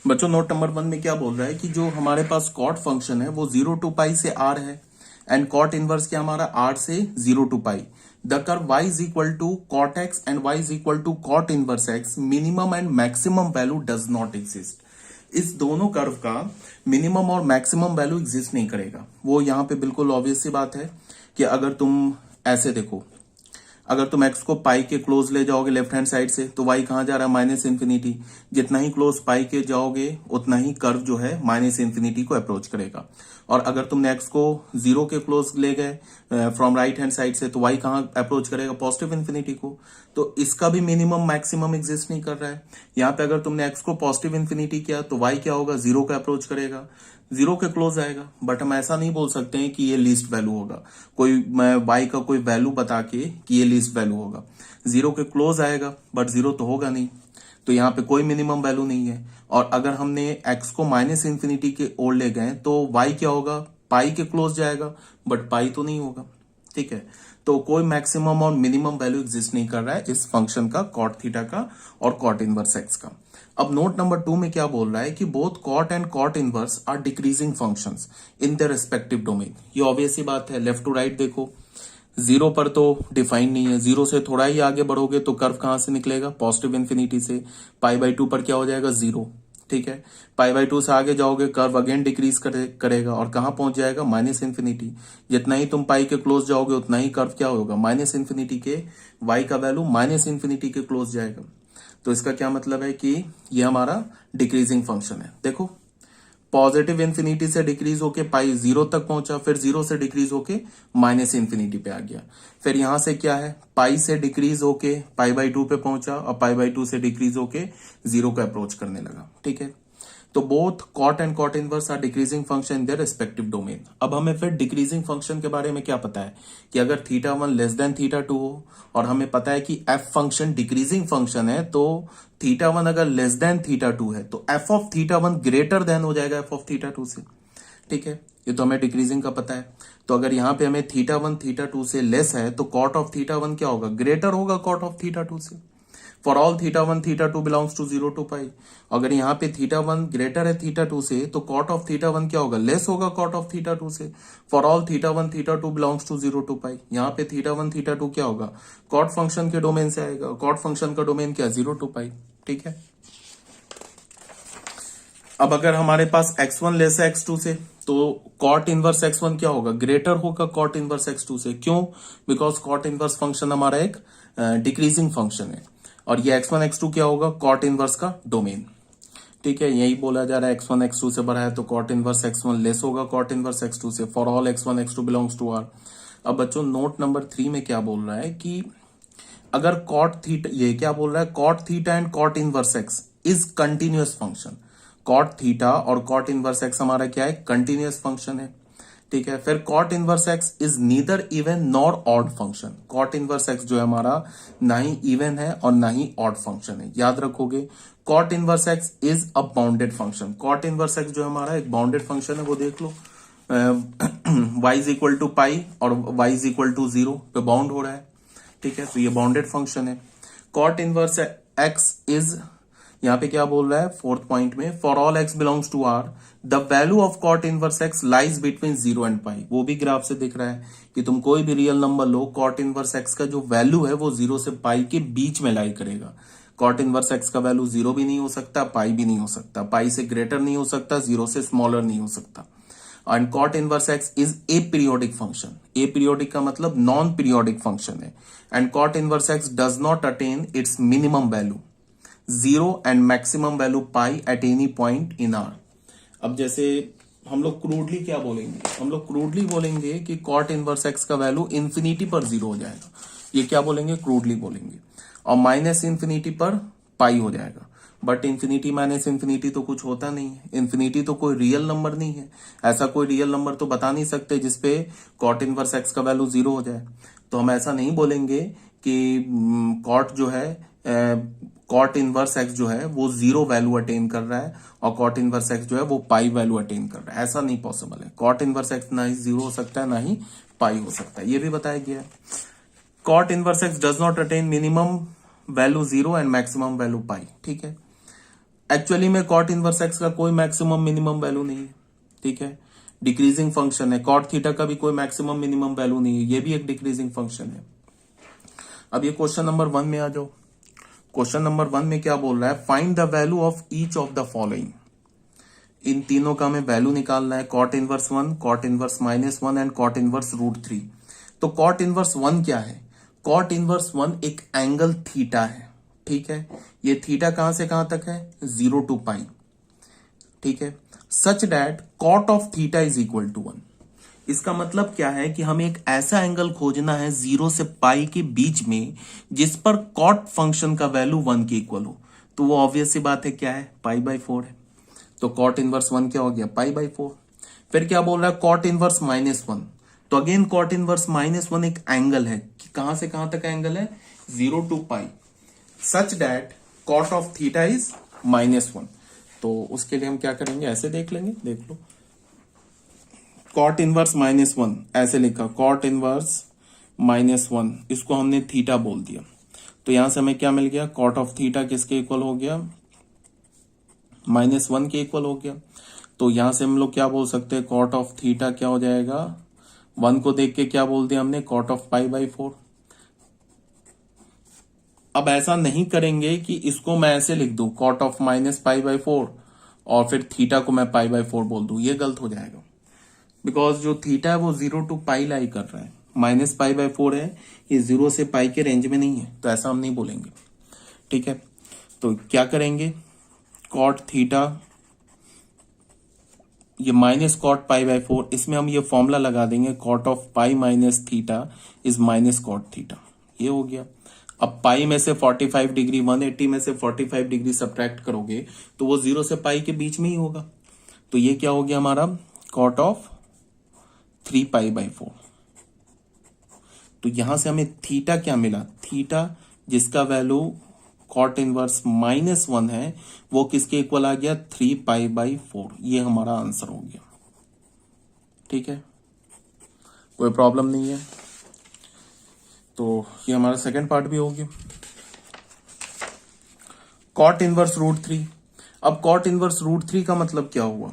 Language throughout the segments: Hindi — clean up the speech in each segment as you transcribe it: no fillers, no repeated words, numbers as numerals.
बच्चों नोट नंबर 1 में क्या बोल रहा है कि जो हमारे पास कॉट फंक्शन है वो 0 टू पाई से आर है एंड कॉट इनवर्स क्या हमारा आर से 0 to pi. The curve y is equal to cot x and y is equal to cot inverse x, minimum and maximum value does not exist. इस दोनों कर्व का मिनिमम और मैक्सिमम वैल्यू एग्जिस्ट नहीं करेगा। वो यहाँ पे बिल्कुल ऑब्वियस सी बात है कि अगर तुम ऐसे देखो, अगर तुम x को पाई के क्लोज ले जाओगे लेफ्ट हैंड साइड से तो y कहां जा रहा है माइनस इन्फिनिटी। जितना ही क्लोज पाई के जाओगे उतना ही कर्व जो है माइनस इन्फिनिटी को अप्रोच करेगा। और अगर तुमने x को 0 के क्लोज ले गए फ्रॉम राइट हैंड साइड से तो y कहां अप्रोच करेगा पॉजिटिव इन्फिनिटी को। तो इसका भी मिनिमम मैक्सिमम एग्जिस्ट नहीं कर रहा है। यहाँ पे अगर तुमने x को पॉजिटिव इन्फिनिटी किया तो y क्या होगा 0 का अप्रोच करेगा, 0 के क्लोज आएगा। बट हम ऐसा नहीं बोल सकते हैं कि ये लीस्ट वैल्यू होगा, कोई मैं y का कोई वैल्यू बता के कि ये लीस्ट वैल्यू होगा। 0 के क्लोज आएगा बट 0 तो होगा नहीं, तो यहाँ पे कोई मिनिमम वैल्यू नहीं है। और अगर हमने x को माइनस इन्फिनिटी के ओर ले गए तो y क्या होगा पाई के क्लोज जाएगा बट पाई तो नहीं होगा। ठीक है, तो कोई मैक्सिमम और मिनिमम वैल्यू एग्जिस्ट नहीं कर रहा है इस फंक्शन का, कॉट थीटा का और कॉट इनवर्स एक्स का। अब नोट नंबर 2 में क्या बोल रहा है कि both cot and cot inverse are decreasing functions in their respective domain. ये ऑब्वियस सी बात है, लेफ्ट टू राइट देखो, 0 पर तो डिफाइन नहीं है, 0 से थोड़ा ही आगे बढ़ोगे तो कर्व कहां से निकलेगा पॉजिटिव इन्फिनिटी से। पाई बाई 2 पर क्या हो जाएगा 0। ठीक है, पाई बाई 2 से आगे जाओगे कर्व अगेन डिक्रीज करेगा और कहां पहुंच जाएगा माइनस इन्फिनिटी। जितना ही तुम पाई के क्लोज जाओगे उतना ही कर्व क्या होगा माइनस इन्फिनिटी के, y का वैल्यू माइनस इन्फिनिटी के क्लोज जाएगा। तो इसका क्या मतलब है कि ये हमारा डिक्रीजिंग फंक्शन है। देखो पॉजिटिव इन्फिनिटी से डिक्रीज होके पाई 0 तक पहुंचा, फिर 0 से डिक्रीज होके माइनस इन्फिनिटी पे आ गया। फिर यहां से क्या है पाई से डिक्रीज होके पाई बाई 2 पे पहुंचा और पाई बाई 2 से डिक्रीज होके 0 का अप्रोच करने लगा। ठीक है, तो both cot and cot inverse are decreasing function in their respective domain. अब हमें फिर डिक्रीजिंग फंक्शन के बारे में क्या पता है कि अगर थीटा 1 लेस देन थीटा 2 हो और हमें पता है कि एफ फंक्शन डिक्रीजिंग फंक्शन है, तो थीटा 1 अगर लेस देन थीटा 2 है तो F of theta 1 greater than हो जाएगा एफ ऑफ थीटा 2 से। ठीक है, ये तो हमें डिक्रीजिंग का पता है। तो अगर यहाँ पे हमें थीटा 1 थीटा 2 से लेस है तो कॉट ऑफ थीटा 1 क्या होगा ग्रेटर होगा कॉट ऑफ थीटा 2 से। For all theta 1 theta 2 belongs to 0 to pi. अगर यहाँ पे थीटा 1 ग्रेटर है थीटा 2 से तो कॉट ऑफ थीटा 1 क्या होगा लेस होगा कॉट ऑफ थीटा 2 से। For all theta 1 theta 2 belongs to 0 to pi. यहाँ पे थीटा 1 थीटा 2 क्या होगा कॉट फंक्शन के डोमेन से आएगा, कॉट फंक्शन का डोमेन क्या 0 टू पाई। ठीक है, अब अगर हमारे पास x1 लेस है x2 से तो कॉट इनवर्स x1 क्या होगा ग्रेटर होगा कॉट इनवर्स x2 से। क्यों? बिकॉज कॉट इनवर्स फंक्शन हमारा एक डिक्रीजिंग फंक्शन है और ये x1 x2 क्या होगा कॉट इनवर्स का डोमेन। ठीक है, यही बोला जा रहा है x1 x2 से बड़ा है तो कॉट इनवर्स x1 लेस होगा कॉट इनवर्स x2 से। For all x1 x2 belongs to R। अब बच्चों नोट नंबर 3 में क्या बोल रहा है कि अगर कॉट थीटा, ये क्या बोल रहा है cot theta and cot inverse x is continuous function. Cot theta और कॉट इनवर्स एक्स हमारा क्या है कंटिन्यूअस फंक्शन है। ठीक है, फिर cot inverse x is neither even nor odd function. Cot inverse x जो है हमारा ना ही इवन है और ना ही ऑड फंक्शन है, याद रखोगे। Cot inverse x is a bounded function. Cot inverse x जो है हमारा एक बाउंडेड फंक्शन है, वो देख लो y is equal to pi और y इज इक्वल टू 0 पे बाउंड हो रहा है। ठीक है, तो ये बाउंडेड फंक्शन है। कॉट इनवर्स एक्स इज, यहाँ पे क्या बोल रहा है फोर्थ पॉइंट में, for all x belongs to R the value of cot inverse x lies between 0 and pi. वो भी ग्राफ से दिख रहा है कि तुम कोई भी रियल नंबर लो, कॉट इनवर्स एक्स का जो वैल्यू है वो 0 से पाई के बीच में लाई करेगा। कॉट इनवर्स एक्स का वैल्यू 0 भी नहीं हो सकता, पाई भी नहीं हो सकता, पाई से ग्रेटर नहीं हो सकता, 0 से स्मॉलर नहीं हो सकता। And cot inverse x is a periodic function. A periodic का मतलब नॉन पीरियोडिक फंक्शन है। And cot inverse x does not attain its minimum value 0 and maximum value pi at any point in R. अब जैसे हम लोग क्रूडली क्या बोलेंगे, हम लोग क्रूडली बोलेंगे कि कॉट इनवर्स एक्स का वैल्यू इंफिनिटी पर 0 हो जाएगा। ये क्या बोलेंगे क्रूडली बोलेंगे। और माइनस इंफिनिटी पर पाई हो जाएगा। बट इंफिनिटी माइनस इंफिनिटी तो कुछ होता नहीं है, इंफिनिटी तो कोई रियल नंबर नहीं है। ऐसा कोई रियल नंबर तो बता नहीं सकते जिसपे कॉट इनवर्स एक्स का वैल्यू 0 हो जाए। तो हम ऐसा नहीं बोलेंगे कि कॉट जो है कॉट इनवर्स एक्स जो है वो 0 वैल्यू अटेन कर रहा है और कॉट इनवर्स एक्स जो है वो पाई वैल्यू अटेन कर रहा है। ऐसा नहीं पॉसिबल है। कॉट इनवर्स एक्स ना ही 0 हो सकता है ना ही पाई हो सकता है, ये भी बताया गया है। Cot inverse x does not attain minimum value 0 and maximum value pi. ठीक है, एक्चुअली में कॉट इनवर्स एक्स का कोई मैक्सिमम मिनिमम वैल्यू नहीं है, ठीक है, डिक्रीजिंग फंक्शन है। कॉट थीटा का भी कोई मैक्सिमम मिनिमम वैल्यू नहीं है, ये भी एक डिक्रीजिंग फंक्शन है। अब ये क्वेश्चन नंबर 1 में आ जाओ। क्वेश्चन नंबर 1 में क्या बोल रहा है, find the value of each of the following. इन तीनों का हमें वैल्यू निकालना है, cot inverse 1, cot inverse -1 and cot inverse √3। तो कॉट इनवर्स 1 क्या है? कॉट इनवर्स 1 एक एंगल थीटा है, ठीक है। ये थीटा कहां से कहां तक है? 0 to पाई, ठीक है। Such that cot of theta is equal to 1। इसका मतलब क्या है कि हमें एक ऐसा एंगल खोजना है 0 से पाई के बीच में जिस पर कॉट फंक्शन का वैल्यू 1 के इक्वल हो। तो वो ऑब्वियस सी बात है, क्या है? पाई/4 है। तो कॉट इनवर्स 1 क्या हो गया? पाई/4। फिर क्या बोल रहा है? Cot inverse -1। तो अगेन कॉट इनवर्स -1 एक एंगल है कि कहां से कहां तक एंगल है? 0 to pi, such that cot of theta is -1। तो उसके लिए हम क्या करेंगे, ऐसे देख लेंगे, देख लो। कॉट इनवर्स -1 ऐसे लिखा, कॉट इनवर्स -1, इसको हमने थीटा बोल दिया। तो यहां से हमें क्या मिल गया? कॉट ऑफ थीटा किसके इक्वल हो गया? -1 के इक्वल हो गया। तो यहां से हम लोग क्या बोल सकते हैं? कॉट ऑफ थीटा क्या हो जाएगा? 1 को देख के क्या बोल दिया हमने? कॉट ऑफ पाई/4। अब ऐसा नहीं करेंगे कि इसको मैं ऐसे लिख दूं, कॉट ऑफ -पाई/4, और फिर थीटा को मैं पाई/4 बोल दूं, ये गलत हो जाएगा। बिकॉज जो थीटा है वो 0 to पाई लाई कर रहा है, -पाई/4 है, ये 0 से पाई के रेंज में नहीं है, तो ऐसा हम नहीं बोलेंगे, ठीक है। तो क्या करेंगे? कॉट थीटा, ये माइनस कॉट पाई/4, इसमें हम ये फॉर्मूला लगा देंगे, cot of pi minus theta is minus cot theta, ये हो गया। अब पाई में से 45 डिग्री, 180 में से 45 डिग्री सब्ट्रैक्ट करोगे तो वो 0 से पाई के बीच में ही होगा। तो ये क्या हो गया हमारा? Cot of 3 pi. तो यहां से हमें थीटा क्या मिला? थीटा जिसका वैल्यू कॉट इनवर्स -1 है, वो किसके इक्वल आ गया? 3 पाई/4। ये हमारा आंसर हो गया, ठीक है, कोई प्रॉब्लम नहीं है। तो ये हमारा सेकंड पार्ट भी हो गया। Cot inverse √3। अब कॉट इनवर्स √3 का मतलब क्या हुआ?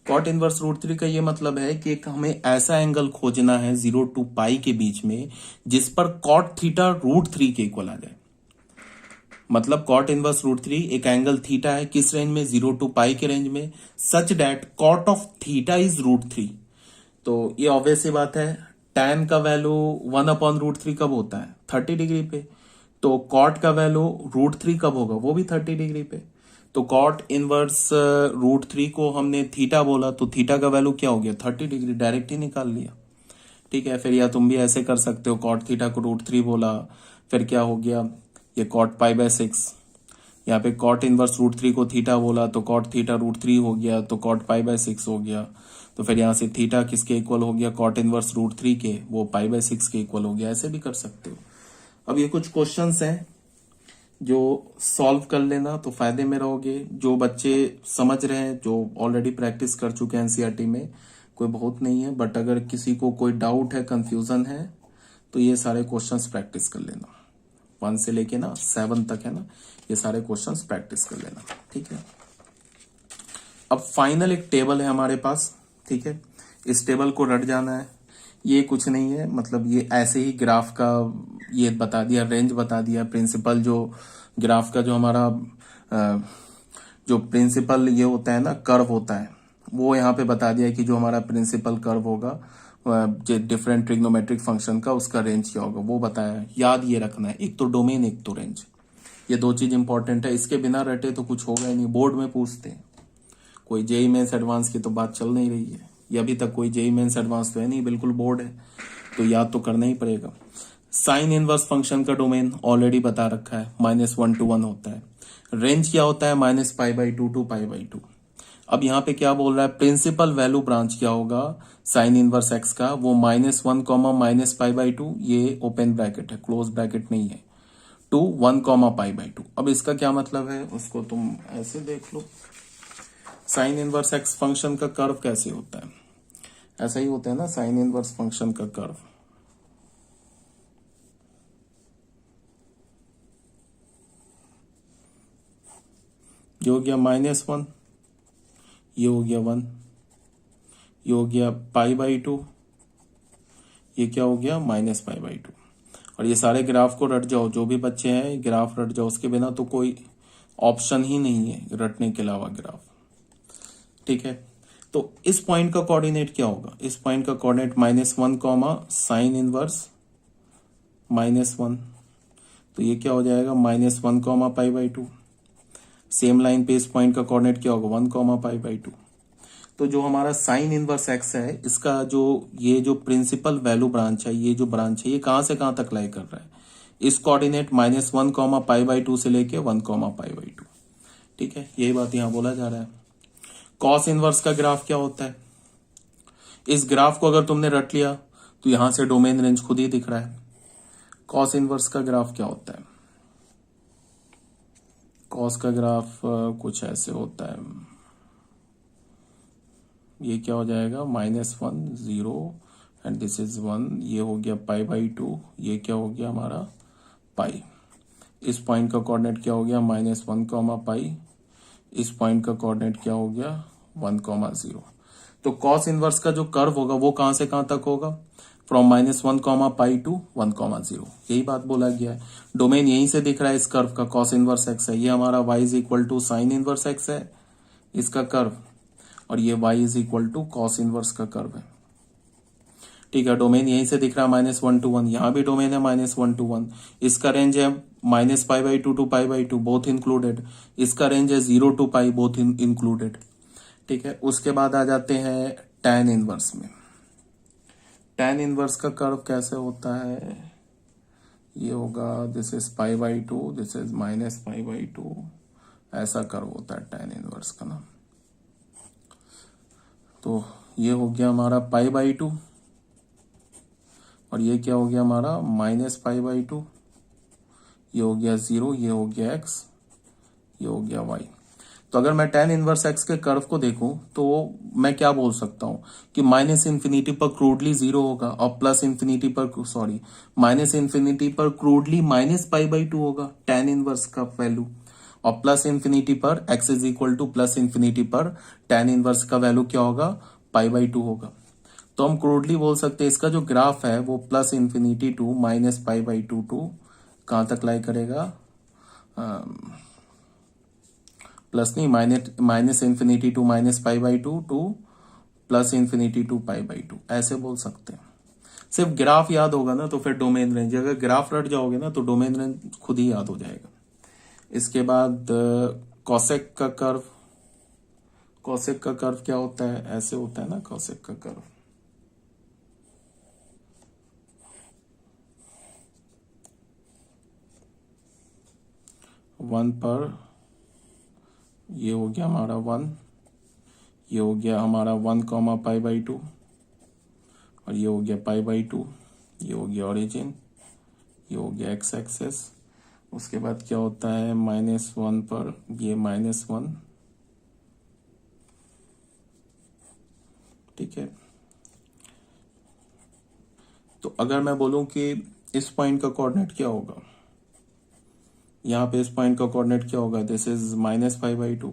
कॉट इनवर्स √3 का ये मतलब है कि एक हमें ऐसा एंगल खोजना है 0 to पाई के बीच में जिस पर कॉट थीटा √3 के इक्वल आ जाए। मतलब कॉट इनवर्स √3 एक एंगल थीटा है, किस रेंज में? 0 to पाई के रेंज में, सच that cot of theta is √3। तो ये ऑब्वियस सी बात है, tan का वैल्यू 1/√3 कब होता है? 30 डिग्री पे। तो कॉट का वैल्यू √3 कब होगा? वो भी 30 डिग्री पे। तो कॉट इनवर्स √3 को हमने थीटा बोला, तो थीटा का वैल्यू क्या हो गया? 30 डिग्री, डायरेक्ट ही निकाल लिया, ठीक है। फिर या तुम भी ऐसे कर सकते हो, कॉट थीटा को √3 बोला, फिर क्या हो गया? ये कॉट पाई/6। यहाँ पे कॉट इनवर्स √3 को थीटा बोला तो कॉट थीटा √3 हो गया, तो कॉट पाई/6 हो गया। तो फिर यहां से थीटा किसके इक्वल हो गया? कॉट इनवर्स √3 के, वो पाई/6 के इक्वल हो गया। ऐसे भी कर सकते हो। अब ये कुछ क्वेश्चंस हैं जो सॉल्व कर लेना तो फायदे में रहोगे। जो बच्चे समझ रहे हैं, जो ऑलरेडी प्रैक्टिस कर चुके हैं एनसीईआरटी में, कोई बहुत नहीं है, बट अगर किसी को कोई डाउट है, कंफ्यूजन है, तो ये सारे क्वेश्चंस प्रैक्टिस कर लेना। 1 से लेके ना 7 तक है ना, ये सारे क्वेश्चंस प्रैक्टिस कर लेना, ठीक है। अब फाइनल एक टेबल है हमारे पास, ठीक है, इस टेबल को रट जाना है। ये कुछ नहीं है, मतलब ये ऐसे ही ग्राफ का ये बता दिया, रेंज बता दिया, प्रिंसिपल जो ग्राफ का जो हमारा जो प्रिंसिपल ये होता है ना, कर्व होता है, वो यहाँ पे बता दिया कि जो हमारा प्रिंसिपल कर्व होगा जो डिफरेंट ट्रिग्नोमेट्रिक फंक्शन का, उसका रेंज क्या होगा वो बताया। याद ये रखना है, एक तो डोमेन, एक तो रेंज, ये दो चीज इंपॉर्टेंट है। इसके बिना रटे तो कुछ होगा ही नहीं। बोर्ड में पूछते हैं, कोई जेई मेंस एडवांस की तो बात चल नहीं रही है, ये अभी तक कोई जेई मेंस एडवांस तो है नहीं, बिल्कुल बोर्ड है, तो याद तो करना ही पड़ेगा। साइन इनवर्स फंक्शन का डोमेन ऑलरेडी बता रखा है, -1 to 1 होता है। रेंज क्या होता है? -पाई/2 to पाई/2। अब यहाँ पे क्या बोल रहा है? प्रिंसिपल वैल्यू ब्रांच क्या होगा साइन इनवर्स एक्स का? वो -1, -पाई/2, ये ओपन ब्रैकेट है, क्लोज ब्रैकेट नहीं है, टू 1, पाई/2। अब इसका क्या मतलब है उसको तुम ऐसे देख लो। साइन इनवर्स एक्स फंक्शन का कर्व कैसे होता है? ऐसा ही होता है ना साइन इनवर्स फंक्शन का कर्व। ये हो गया -1, ये हो गया 1, ये हो गया π/2, ये क्या हो गया -π/2। और ये सारे ग्राफ को रट जाओ, जो भी बच्चे हैं ग्राफ रट जाओ, उसके बिना तो कोई ऑप्शन ही नहीं है रटने के अलावा ग्राफ। ठीक है, तो इस पॉइंट का कोऑर्डिनेट क्या होगा? इस पॉइंट का कोऑर्डिनेट -1 कॉमा साइन इनवर्स -1, तो ये क्या हो जाएगा -1 कॉमा π/2। सेम लाइन पे इस पॉइंट का कोऑर्डिनेट क्या होगा 1 कॉमा π/2। तो जो हमारा साइन इनवर्स एक्स है, इसका जो ये जो प्रिंसिपल वैल्यू ब्रांच है, ये जो ब्रांच है, ये कहां से कहां तक लाई कर रहा है? इस कोऑर्डिनेट -1 कॉमा π/2 से लेके 1 कॉमा π/2। ठीक है, यही बात यहां बोला जा रहा है। कॉस इनवर्स का ग्राफ क्या होता है? इस ग्राफ को अगर तुमने रट लिया तो यहां से डोमेन रेंज खुद ही दिख रहा है। कॉस इनवर्स का ग्राफ क्या होता है? कॉस का ग्राफ कुछ ऐसे होता है, ये क्या हो जाएगा -1 0 एंड दिस इज 1, ये हो गया π/2, ये क्या हो गया हमारा पाई। इस पॉइंट का कोऑर्डिनेट क्या हो गया -1 कॉमा पाई, इस पॉइंट का कोऑर्डिनेट क्या हो गया 1 कॉमा 0। तो कॉस इनवर्स का जो कर्व होगा वो कहां से कहां तक होगा? From -1 comma pi to 1 comma 0। यही बात बोला गया है। डोमेन यहीं से दिख रहा है, इस कर्व का कॉस इनवर्स एक्स है, ये हमारा y is equal to sine inverse x है इसका कर्व, और ये y is equal to cos inverse का कर्व है। ठीक है, डोमेन यहीं से दिख रहा है -1 to 1, यहां भी डोमेन है -1 to 1। इसका रेंज है -π/2 टू π/2 बोथ इंक्लूडेड, इसका रेंज है 0 to π बोथ इंक्लूडेड। ठीक है, उसके बाद आ जाते हैं tan इनवर्स में। tan इनवर्स का कर्व कैसे होता है? ये होगा दिस इज π/2, दिस इज -π/2, ऐसा कर्व होता है tan इनवर्स का ना। तो ये हो गया हमारा π/2, और ये क्या हो गया हमारा -π/2, ये हो गया 0, ये हो गया x, ये हो गया y। तो अगर मैं tan इनवर्स x के कर्व को देखूं तो मैं क्या बोल सकता हूं कि -∞ पर क्रूडली 0 होगा, और +∞ पर -∞ पर क्रूडली -π/2 होगा tan इनवर्स का वैल्यू, और +∞ पर x इज इक्वल टू +∞ पर tan इनवर्स का वैल्यू क्या होगा π/2 होगा। तो हम क्रूडली बोल सकते हैं इसका जो ग्राफ है वो +∞ टू -π/2 टू कहां तक लाई करेगा, प्लस नहीं -∞ टू -π/2 टू +∞ टू π/2, ऐसे बोल सकते हैं। सिर्फ ग्राफ याद होगा ना तो फिर डोमेन रेंज, अगर ग्राफ रट जाओगे ना तो डोमेन रेंज खुद ही याद हो जाएगा। इसके बाद कॉसेक का कर्व, कॉसेक का कर्व क्या होता है? ऐसे होता है ना कॉसेक का कर्व, वन पर ये हो गया हमारा 1, ये हो गया हमारा 1 कॉमा π/2, और ये हो गया π/2, ये हो गया ओरिजिन, ये हो गया x एक्सेस। उसके बाद क्या होता है -1 पर ये -1। ठीक है, तो अगर मैं बोलूं कि इस पॉइंट का कोऑर्डिनेट क्या होगा, यहाँ पे इस पॉइंट का कोऑर्डिनेट क्या होगा, दिस इज -π/2।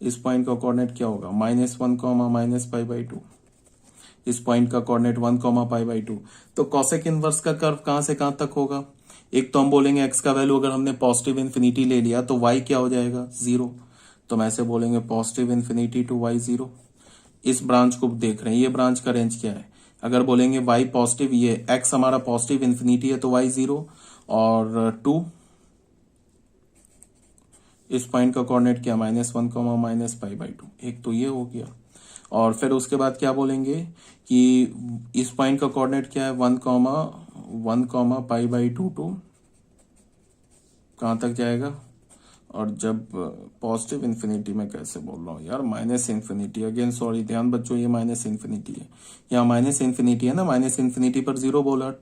इस पॉइंट का कोऑर्डिनेट क्या होगा -1 कॉमा -π/2। इस पॉइंट का कोऑर्डिनेट 1 कॉमा π/2। तो कॉसेक इनवर्स का कर्व कहां से कहां तक होगा? एक तो हम बोलेंगे x का वैल्यू अगर हमने पॉजिटिव इन्फिनिटी ले लिया तो y क्या हो जाएगा 0, तो हम ऐसे बोलेंगे +∞ टू y 0। इस ब्रांच को देख रहे हैं, ये ब्रांच का रेंज क्या है? अगर बोलेंगे y पॉजिटिव, ये x हमारा पॉजिटिव इन्फिनिटी है तो y 0, और 2 इस पॉइंट का कोऑर्डिनेट क्या -1 कॉमा -π/2, एक तो ये हो गया। और फिर उसके बाद क्या बोलेंगे कि इस पॉइंट का कोऑर्डिनेट क्या है 1 कॉमा π/2 टू कहां तक जाएगा, और जब पॉजिटिव इन्फिनिटी में कैसे बोल रहा हूँ यार, -∞, अगेन सॉरी, ध्यान बच्चों ये -∞ है, यहाँ -∞ है ना, -∞ पर 0 बोला,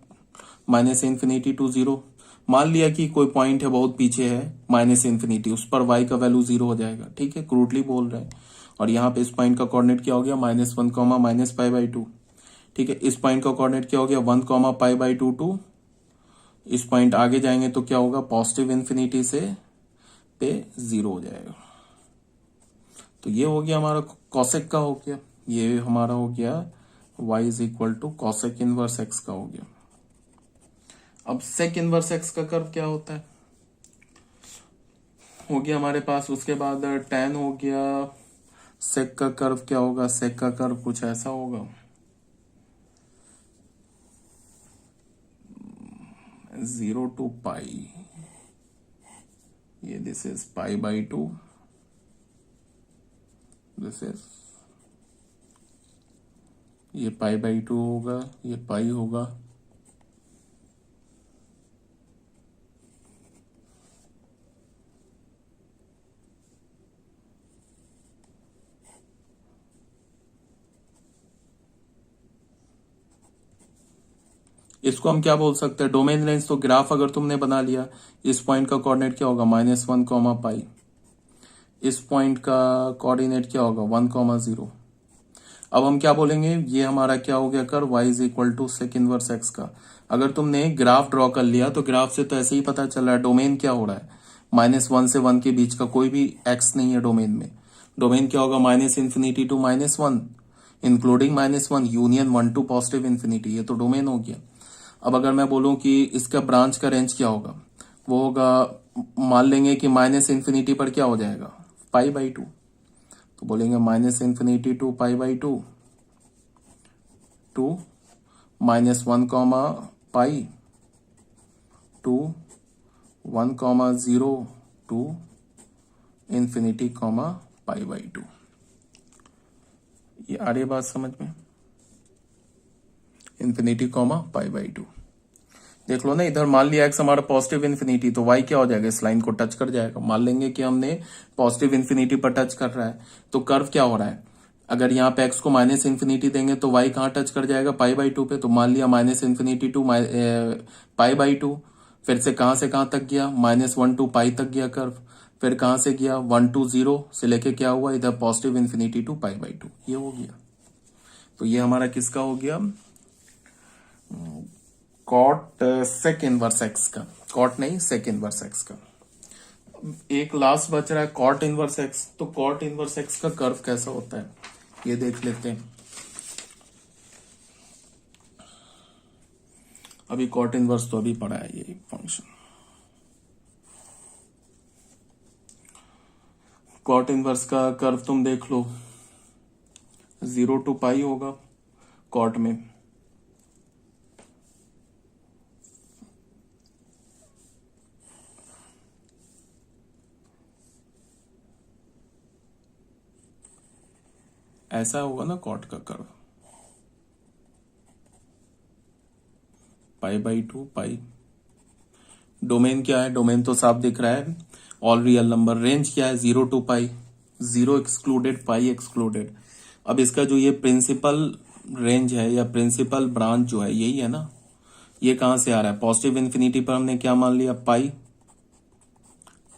-∞ टू 0। मान लिया कि कोई पॉइंट है बहुत पीछे है -∞, उस पर y का वैल्यू 0 हो जाएगा। ठीक है, क्रूडली बोल रहे हैं। और यहाँ पे इस पॉइंट का कोऑर्डिनेट क्या हो गया -1 कॉमा -π/2। ठीक है, इस पॉइंट का कोऑर्डिनेट क्या हो गया 1 कॉमा π/2 टू, इस पॉइंट आगे जाएंगे तो क्या होगा पॉजिटिव इन्फिनिटी से पे 0 हो जाएगा। तो ये हो गया हमारा कॉसेक का हो गया, ये हमारा हो गया y is equal to cosec inverse x का हो गया। अब सेक इनवर्स x का कर्व क्या होता है, हो गया हमारे पास। उसके बाद tan हो गया, सेक का कर्व क्या होगा, सेक का कर्व कुछ ऐसा होगा 0 to पाई, ये this is pi by 2, this is ये पाई बाई 2 होगा, ये पाई होगा। इसको हम क्या बोल सकते हैं, डोमेन रेंज। तो ग्राफ अगर तुमने बना लिया, इस पॉइंट का कोऑर्डिनेट क्या होगा -1, पाई, इस पॉइंट का कोऑर्डिनेट क्या होगा 1, 0। अब हम क्या बोलेंगे, ये हमारा क्या हो गया curve y is equal to sec inverse x का। अगर तुमने ग्राफ ड्रॉ कर लिया तो ग्राफ से तो ऐसे ही पता चल रहा है डोमेन क्या हो रहा है, -1 से 1 के बीच का कोई भी x नहीं है डोमेन में। डोमेन क्या होगा -∞ to -1, including -1, union 1 to positive infinity, ये तो डोमेन हो गया। अब अगर मैं बोलूं कि इसका ब्रांच का रेंज क्या होगा, वो होगा, मान लेंगे कि -∞ पर क्या हो जाएगा पाई बाई 2, तो बोलेंगे -∞ to pi by 2 to -1, pi to 1, 0 to infinity, pi by 2। ये आ रही बात समझ में, इन्फिनिटी पाई बाई 2। देख लो ना, इधर मान लिया x हमारा पॉजिटिव इन्फिनिटी, तो y क्या हो जाएगा, इस लाइन को टच कर जाएगा। मान लेंगे कि हमने पॉजिटिव इन्फिनिटी पर टच कर रहा है, तो कर्व क्या हो रहा है, अगर यहाँ पे x को -∞ देंगे तो y कहाँ टच कर जाएगा पाई बाई 2 पे। तो मान लिया -∞ टू पाई बाई 2, फिर से कहाँ तक गया, -1 टू पाई तक गया कर्व, फिर कहाँ से गया 1 to 0 से लेके क्या हुआ इधर positive infinity to pi by 2, ये हो गया। तो ये हमारा किसका हो गया, कॉट सेक इनवर्स एक्स का, कॉट नहीं सेक इनवर्स एक्स का। एक लास्ट बच रहा है कॉट इनवर्स एक्स। तो कॉट इनवर्स एक्स का कर्व कैसा होता है ये देख लेते हैं। अभी कॉट इनवर्स तो अभी पढ़ा है ये फंक्शन। कॉट इनवर्स का कर्व तुम देख लो, 0 to पाई होगा कॉट में, ऐसा होगा ना कॉट का curve, pi by 2 pi. Domain क्या है, डोमेन तो साफ दिख रहा है, ऑल रियल नंबर। रेंज क्या है 0 to pi, 0 excluded pi excluded. अब इसका जो ये प्रिंसिपल रेंज है या प्रिंसिपल ब्रांच जो है यही है ना, ये कहां से आ रहा है, पॉजिटिव इन्फिनिटी पर हमने क्या मान लिया पाई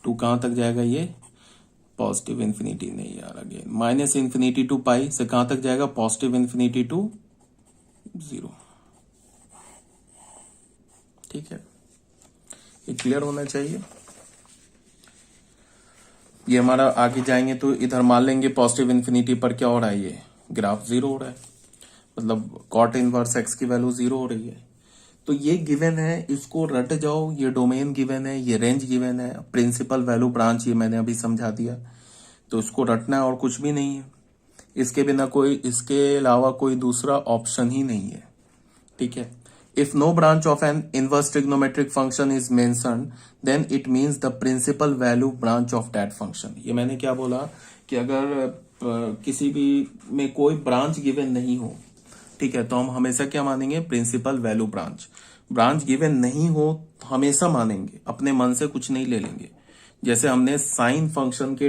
टू, कहां तक जाएगा ये पॉजिटिव इन्फिनिटी नहीं यार, अगेन -∞ टू पाई से कहां तक जाएगा पॉजिटिव इन्फिनिटी टू 0। ठीक है, ये क्लियर होना चाहिए। ये हमारा आगे जाएंगे तो इधर मान लेंगे पॉजिटिव इन्फिनिटी पर क्या हो रहा है, ये ग्राफ 0 हो रहा है, मतलब कॉट इनवर्स एक्स की वैल्यू 0 हो रही है। तो ये गिवन है, इसको रट जाओ, ये डोमेन गिवन है, ये रेंज गिवन है, प्रिंसिपल वैल्यू ब्रांच ये मैंने अभी समझा दिया, तो इसको रटना है और कुछ भी नहीं है। इसके बिना कोई, इसके अलावा कोई दूसरा ऑप्शन ही नहीं है। ठीक है, if no branch of an inverse trigonometric function is mentioned then it means the principal value branch of that function. ये मैंने क्या बोला कि अगर किसी भी में कोई ब्रांच गिवन नहीं हो, ठीक है, तो हम हमेशा क्या मानेंगे, principal value branch. Branch given नहीं हो हमेशा मानेंगे, अपने मन से कुछ नहीं ले लेंगे। जैसे हमने साइन फंक्शन के